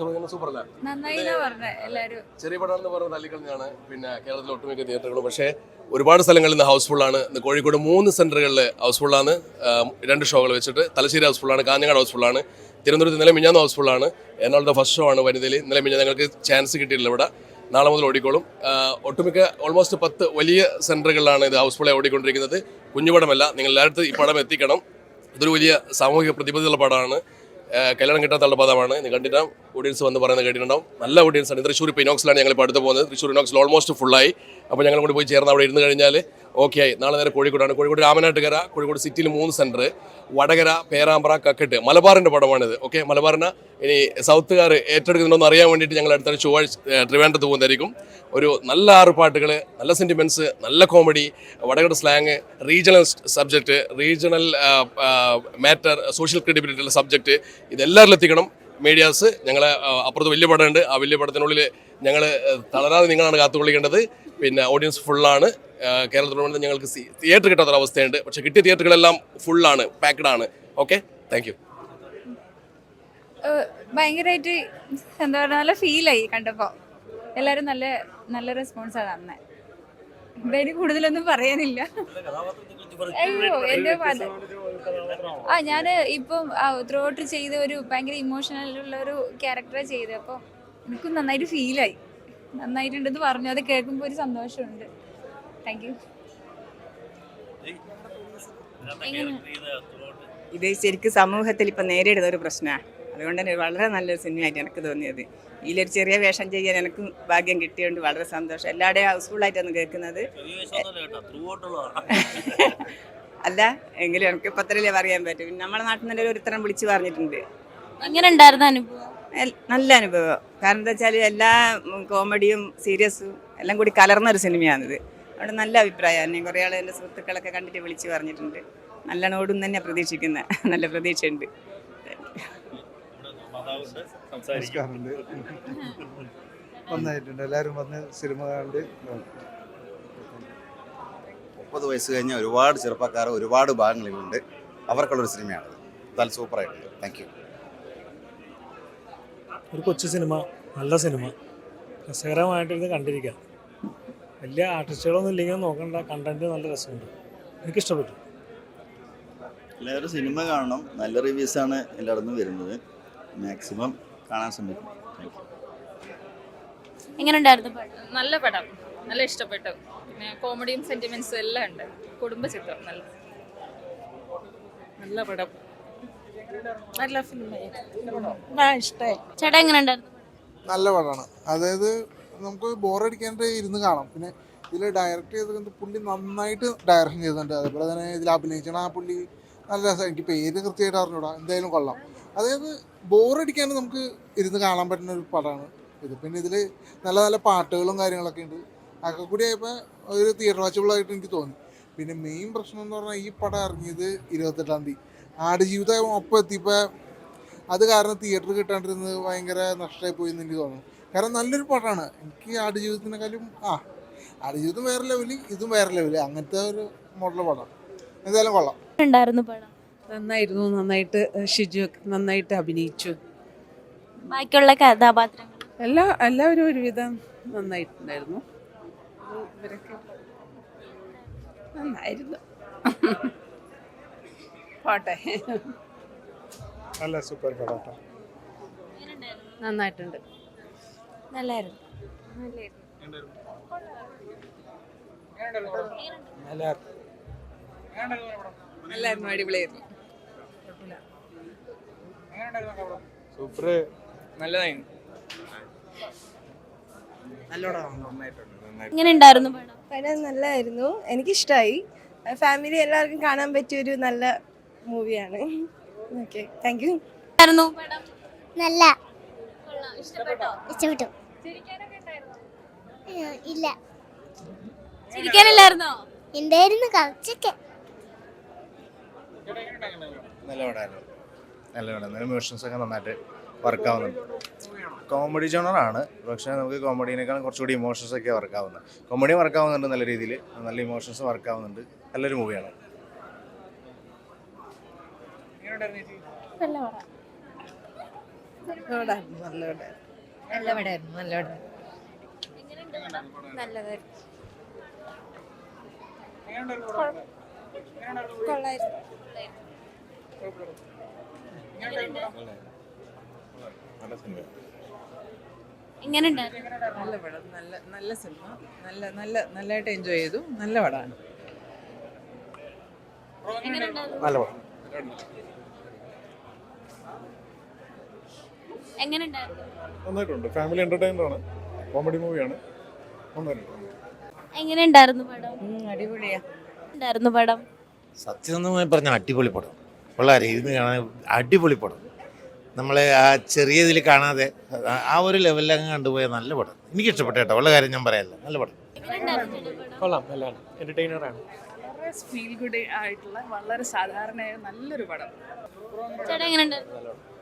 സൂപ്പറല്ല ചെറിയ പടമാണെന്ന് പറഞ്ഞ തല്ലിക്കളഞ്ഞാണ് പിന്നെ കേരളത്തിലെ ഒട്ടുമിക്ക തിയേറ്ററുകളും. പക്ഷേ ഒരുപാട് സ്ഥലങ്ങളിൽ നിന്ന് ഹൗസ്ഫുള്ളാണ്. ഇന്ന് കോഴിക്കോട് 3 സെന്ററുകളിൽ ഹൗസ്ഫുള്ളാണ്. 2 ഷോകൾ വെച്ചിട്ട്. തലശ്ശേരി ഹൗസ്ഫുള്ളാണ്, കാഞ്ഞങ്ങാട് ഹൗസ്ഫുള്ളാണ്, തിരുവനന്തപുരത്ത് ഇന്നലെ മിഞ്ഞാന്ന് ഹൗസ്ഫുള്ളാണ്. എറണാകുളത്തെ ഫസ്റ്റ് ഷോ ആണ് വനിതയിൽ. ഇന്നലെ മിഞ്ഞാന്ന് ഞങ്ങൾക്ക് ചാൻസ് കിട്ടിയിട്ടില്ല ഇവിടെ. നാളെ മുതൽ ഓടിക്കോളും. ഒട്ടുമിക്ക ഓൾമോസ്റ്റ് 10 വലിയ സെന്ററുകളിലാണ് ഇത് ഹൗസ്ഫുള്ളായി ഓടിക്കൊണ്ടിരിക്കുന്നത്. കുഞ്ഞുപടമല്ല, നിങ്ങൾ എല്ലായിടത്തും ഈ പടം എത്തിക്കണം. ഇതൊരു വലിയ സാമൂഹിക പ്രതിബദ്ധതയുള്ള പടമാണ്. കല്യാണം കിട്ടാത്ത പദമാണ്. നിങ്ങൾ കണ്ടിട്ടാവും ഓഡിയൻസ് വന്ന് പറയുന്നത് കേട്ടിട്ടുണ്ടാവും. നല്ല ഓഡിയൻസ് ആണ്. തൃശ്ശൂർ ഇപ്പോൾ ഇനോക്സിലാണ് ഞങ്ങൾ ഇപ്പോൾ അടുത്ത് പോകുന്നത്. തൃശ്ശൂർ ഇനോക്സിൽ ഓൾമോസ്റ്റ് ഫുള്ളായി. അപ്പോൾ ഞങ്ങൾ കൂടി പോയി ചേർന്ന് അവിടെ ഇരുന്ന് കഴിഞ്ഞാൽ ഓക്കെ ആയി. നാളെ നേരെ കോഴിക്കോടാണ്. കോഴിക്കോട് രാമനാട്ടുകര, കോഴിക്കോട് സിറ്റിയിൽ 3 സെൻറ്റർ, വടകര, പേരാമ്പ്ര, കക്കട്ട്. മലബാറിൻ്റെ പടമാണിത്. ഓക്കെ, മലബാറിന് ഇനി സൗത്തുകാർ ഏറ്റെടുക്കുന്നുണ്ടോന്ന് അറിയാൻ വേണ്ടിയിട്ട് ഞങ്ങൾ അടുത്ത ചൊവ്വാഴ്ച ട്രിവാൻഡ്രത്ത് പോകുന്നതായിരിക്കും. ഒരു നല്ല 6 പാട്ടുകൾ, നല്ല സെൻറ്റിമെൻറ്റ്സ്, നല്ല comedy, Vadakara slang, regional subject, regional matter, social ക്രെഡിബിലിറ്റിയുള്ള സബ്ജക്റ്റ്, ഇതെല്ലാവരിലും എത്തിക്കണം. മീഡിയാസ് ഞങ്ങളെ അപ്പുറത്ത് വലിയ പടമുണ്ട്. ആ വലിയ പടത്തിനുള്ളിൽ ഞങ്ങൾ തളരാതെ നിങ്ങളാണ് കാത്തുകൊള്ളിക്കേണ്ടത്. പിന്നെ ഓഡിയൻസ് ഫുള്ളാണ്. കേരളത്തിലുണ്ട് ഞങ്ങൾക്ക് തിയേറ്റർ കിട്ടാത്തൊരവസ്ഥയുണ്ട്. പക്ഷേ കിട്ടിയ തിയേറ്ററുകളെല്ലാം ഫുള്ളാണ്, പാക്ഡ് ആണ്. Okay, thank you. ഭയങ്കരമായിട്ട് എന്താ പറയുക, നല്ല ഫീലായി കണ്ടപ്പോൾ. എല്ലാവരും നല്ല നല്ല റെസ്പോൺസാണ് തന്നെ. ഇതിന് കൂടുതലൊന്നും പറയാനില്ല. അയ്യോ എൻ്റെ ഞാൻ ഇപ്പം ത്രൂ ഔട്ട് ചെയ്ത ഒരു ഭയങ്കര ഇമോഷണലുള്ള ഒരു ക്യാരക്ടറെ ചെയ്ത്. അപ്പോൾ എനിക്കും നന്നായിട്ട് ഫീലായി. നന്നായിട്ടുണ്ടെന്ന് പറഞ്ഞു. അത് കേൾക്കുമ്പോൾ ഒരു സന്തോഷമുണ്ട്. Thank you. ഇത് ശരിക്കും സമൂഹത്തിൽ ഇപ്പം നേരിടുന്ന ഒരു പ്രശ്നമാണ്. അതുകൊണ്ട് തന്നെ വളരെ നല്ലൊരു സിനിമയായിട്ട് എനിക്ക് തോന്നിയത്. ഇതിലൊരു ചെറിയ വേഷം ചെയ്യാൻ എനിക്ക് ഭാഗ്യം കിട്ടിയതുകൊണ്ട് വളരെ സന്തോഷം. എല്ലാവരുടെയും ഹൗസ്ഫുള്ളായിട്ടാണ് കേൾക്കുന്നത്. അല്ല എങ്കിലും എനിക്ക് പത്രത്തിലേ പറയാൻ പറ്റും. നമ്മുടെ നാട്ടിൽ നിന്ന് ഒരുത്തരം വിളിച്ച് പറഞ്ഞിട്ടുണ്ട്. എങ്ങനെ ഉണ്ടായിരുന്ന അനുഭവം? നല്ല അനുഭവം. കാരണം എന്താ വെച്ചാൽ എല്ലാ കോമഡിയും സീരിയസും എല്ലാം കൂടി കലർന്നൊരു സിനിമയാണിത്. അവിടെ നല്ല അഭിപ്രായമാണ്. കുറേ ആൾ എൻ്റെ സുഹൃത്തുക്കളൊക്കെ കണ്ടിട്ട് വിളിച്ച് പറഞ്ഞിട്ടുണ്ട്. നല്ലോണം ഓടും തന്നെ പ്രതീക്ഷിക്കുന്ന നല്ല പ്രതീക്ഷയുണ്ട്. നന്നായിട്ടുണ്ട്. എല്ലാവരും വന്ന് സിനിമ കണ്ട്. 30 വയസ്സ് കഴിഞ്ഞ ഒരുപാട് ചെറുപ്പക്കാർ ഒരുപാട് ഭാഗങ്ങളിലുണ്ട്. അവർക്കുള്ളൊരു സിനിമയാണത്. നല്ല സൂപ്പറായിട്ടുണ്ട്. Thank you. ഒരു കൊച്ചു സിനിമ, നല്ല സിനിമ, രസകരമായിട്ടിരുന്ന് കണ്ടിരിക്കാം. വലിയ ആർട്ടിസ്റ്റുകളൊന്നും ഇല്ലെങ്കിൽ നോക്കണ്ട, കണ്ടന്റ് നല്ല രസമുണ്ട്. എനിക്കിഷ്ടപ്പെട്ടു. എല്ലാവരും സിനിമ കാണണം. നല്ല റിവ്യൂസാണ് എല്ലായിടത്തും വരുന്നത്. മാക്സിമം കാണാൻ ശ്രമിക്കും. എങ്ങനെ ഉണ്ടായിരുന്നു? നല്ല പടം, നല്ല ഇഷ്ടപ്പെട്ടു. പിന്നെ കോമഡിയും സെന്റിമെന്റ്സും എല്ലാം ഉണ്ട്. കുടുംബ ചിത്രം, നല്ല പടം, നല്ല ഫിലിം, ഇഷ്ടമായി. ചേട്ടാ എങ്ങനെ ഉണ്ടായിരുന്നു? നല്ല പടമാണ്. അതായത് നമുക്ക് ബോറടിക്കാണ്ട് ഇരുന്ന് കാണാം. പിന്നെ ഇതിൽ ഡയറക്റ്റ് ചെയ്തിട്ട് പുള്ളി നന്നായിട്ട് ഡയറക്ഷൻ ചെയ്തിട്ടുണ്ട്. അതേപോലെ തന്നെ ഇതിൽ അഭിനയിച്ചണ ആ പുള്ളി നല്ല രസം. എനിക്ക് പേര് കൃത്യമായിട്ട് അറിഞ്ഞൂടാ, എന്തായാലും കൊള്ളാം. അതായത് ബോറടിക്കാണ്ട് നമുക്ക് ഇരുന്ന് കാണാൻ പറ്റുന്ന ഒരു പടമാണ് ഇത്. പിന്നെ ഇതിൽ നല്ല നല്ല പാട്ടുകളും കാര്യങ്ങളൊക്കെ ഉണ്ട്. അതൊക്കെ കൂടി ആയപ്പോൾ ഒരു തിയേറ്റർ വാച്ചബിളായിട്ട് എനിക്ക് തോന്നി. പിന്നെ മെയിൻ പ്രശ്നം എന്ന് പറഞ്ഞാൽ ഈ പടം ഇറങ്ങിയത് 28-ാം തീയതി. ആടുജീവിതം ഒപ്പം എത്തിയപ്പോൾ അത് കാരണം തിയേറ്റർ കിട്ടാണ്ടിരുന്നത് ഭയങ്കര നഷ്ടമായി പോയി എന്ന് എനിക്ക് തോന്നുന്നു. കാരണം നല്ലൊരു പടമാണ്. എനിക്ക് ആടുജീവിതത്തിനെക്കാളും ആടുജീവിതം വേറെ ലെവല്, ഇതും വേറെ ലെവല്, അങ്ങനത്തെ ഒരു മോഡൽ പടം. എന്തായാലും കൊള്ളാം. ഉണ്ടായിരുന്നു പടം? നന്നായിരുന്നു. നന്നായിട്ട് ഷിജു നന്നായിട്ട് അഭിനയിച്ചു. ബാക്കിയുള്ള കഥാപാത്രങ്ങൾ എല്ലാവരും ഒരുവിധം നന്നായിട്ടുണ്ടായിരുന്നു. ഇവരൊക്കെ നന്നായിരുന്നു. പോട്ടെ. നല്ല സൂപ്പർ പടം. നന്നായിട്ടുണ്ട്. നല്ലായിരുന്നു. നല്ലായിരുന്നു. അടിപൊളിയായിരുന്നു. സൂപ്പർ. നല്ലതായിരുന്നു. എങ്ങനെ ഉണ്ടായിരുന്നു പടം? പടം നല്ലതായിരുന്നു. എനിക്കിഷ്ടമായി. ഫാമിലി എല്ലാവർക്കും കാണാൻ പറ്റിയൊരു നല്ല മൂവിയാണ്. Okay, thank you. നല്ല ഇഷ്ടപ്പെട്ടോ? ഇഷ്ടപ്പെട്ടു. ഇല്ല, ചിരിക്കാനില്ലായിരുന്നോ? എന്തായിരുന്നു കുറച്ചൊക്കെ. നല്ല പടമായിരുന്നു. നല്ല പടം. ഇമോഷൻസ് ഒക്കെ നന്നായിട്ട് വർക്കാവുന്നുണ്ട്. കോമഡി ജോണറാണ്, പക്ഷേ നമുക്ക് കോമഡീനേക്കാളും കുറച്ചുകൂടി ഇമോഷൻസ് ഒക്കെ വർക്കാവുന്നത്. കോമഡി വർക്കാവുന്നുണ്ട് നല്ല രീതിയിൽ, നല്ല ഇമോഷൻസ് വർക്കാവുന്നുണ്ട്. നല്ലൊരു മൂവിയാണ്. നല്ല പടം. നല്ല പടമായിരുന്നു നല്ല പടം നല്ലതായിരുന്നു കൊള്ളായിരുന്നു എങ്ങനെയുണ്ടായിരുന്നു നല്ല പടം നല്ല സിനിമ നല്ലതായിട്ട് എൻജോയ് ചെയ്തു നല്ല പടമാണ് എങ്ങനെയുണ്ടായിരുന്നു നന്നായിട്ടുണ്ട് ഫാമിലി എന്റർടൈനർ ആണ് കോമഡി മൂവിയാണ് നന്നായിട്ടുണ്ട് എങ്ങനെയുണ്ടായിരുന്നു പടം അടിപൊളിയാ ഉണ്ടായിരുന്നു പടം സത്യസന്ധമായി പറഞ്ഞ അടിപൊളി പടം വളരെ ഇരുന്ന് കാണാൻ അടിപൊളി പടം നമ്മളെ ആ ചെറിയ ഇതിൽ കാണാതെ ആ ഒരു ലെവലിലങ്ങ് കണ്ടുപോയ നല്ല പടം എനിക്ക് ഇഷ്ടപ്പെട്ട കേട്ടോ ഉള്ള കാര്യം ഞാൻ പറയാനില്ല നല്ല പടം കൊള്ളാം നല്ലതാണ് എൻ്റർടൈനറാണ് വളരെ ഫീൽ ഗുഡ് ആയിട്ടുള്ള വളരെ സാധാരണയായ നല്ലൊരു പടം ചേട്ടാ എങ്ങനെയുണ്ടായിരുന്നു